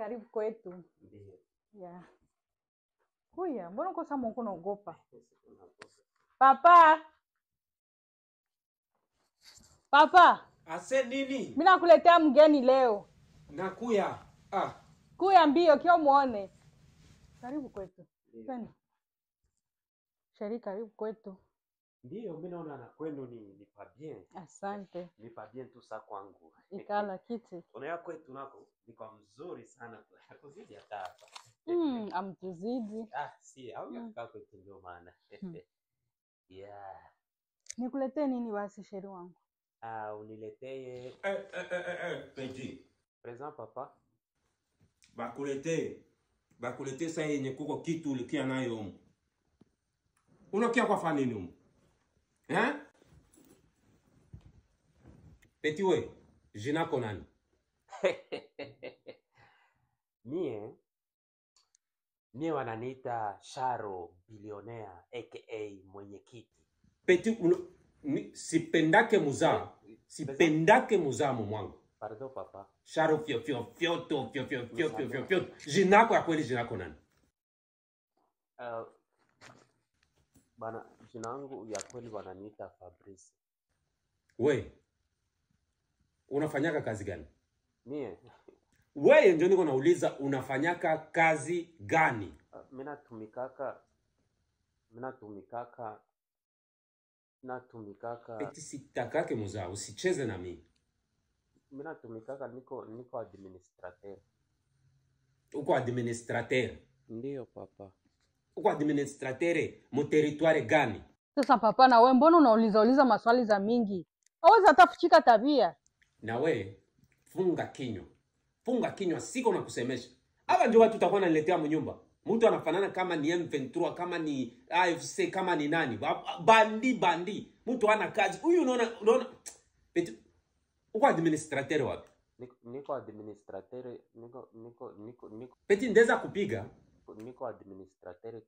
karibu kwetu. Ndiyo. Yeah. Kuya, mbona uko sama uko naogopa? Papa! Papa! Ase nini? Mimi nakuletea mgeni leo. Nakuya. Kuya mbio kio muone. Karibu kwetu. Twende. Sheri, karibu kwetu. Ndiyo, mimi naona na kwenu ni pa bien. Asante. Ni pa bien tu sa kwangu. Ikala kiti. Unaona kwetu nako ni kwa mzuri sana. Kuzidi hata hapa. Amtuzidi. Si, au yakaa kwetu ndio maana. Yeah. Nikuletee nini basi Sheri wangu? Uniletee Petit. Present papa. Bakulete saa yenye kuko kitu ulikia nayo humu. Unakia kwa fani humu? Petit we, jina konani? Mie wananiita Sharo Billionaire aka mwenyekiti. Petit sipendake muzaa. Sipendake muzaa mwangu. Pardon papa. Sharo fioto. Jina kwa kweli jina konani? Bana jina langu ya kweli wananiita Fabrice. We. Unafanyaka kazi gani? Mie. Wewe ndio niko nauliza unafanyaka kazi gani? Mimi natumikaka. Eti sitakake muzaa, usicheze na mimi. Mimi natumikaka niko administrateur. Uko administrateur? Ndiyo papa. Uko administrateur mu territoire gani? Sasa papa, na wewe mbona unauliza maswali za mingi? Hawezi hata kuchika tabia. Na wewe funga kinywa. Funga kinywa, siko na kusemesha. Hapa ndio watu tutakuwa naletea mnyumba. Mtu anafanana kama ni M23, kama ni AFC, kama ni nani? Bandi. Mtu ana kazi. Huyu unaona Peti, uko administrateur wapi? Niko administrateur, niko Peti ndeza kupiga. Niko administrateur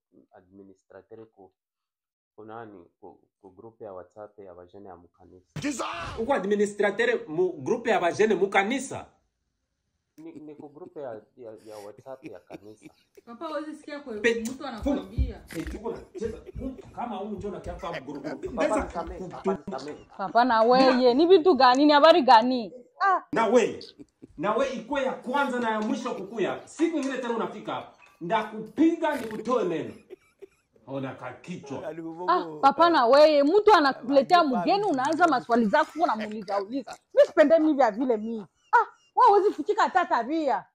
ku nani ku groupe ya WhatsApp ya bajene ya mukanisa. Uko administrateur mu groupe ya bajene mukanisa? Niko groupe ya WhatsApp ya kanisa. Papa, wewe sikia kwa mtu anakwambia. Kama huyu ndio anakiafa groupe. Papa, na wewe ni vitu gani? Ni habari gani? Na wewe iko ya kwanza na ya mwisho kukuya. Siku nyingine tena unafika hapa. Ndakupiga nikutoe meno. Ona kakichwa. Papa, na wewe mtu anakuletea mgeni unaanza maswali zako unamuuliza. Mimi sipende mimi vya vile mimi. Wewe huwezi kuchika hata tabia.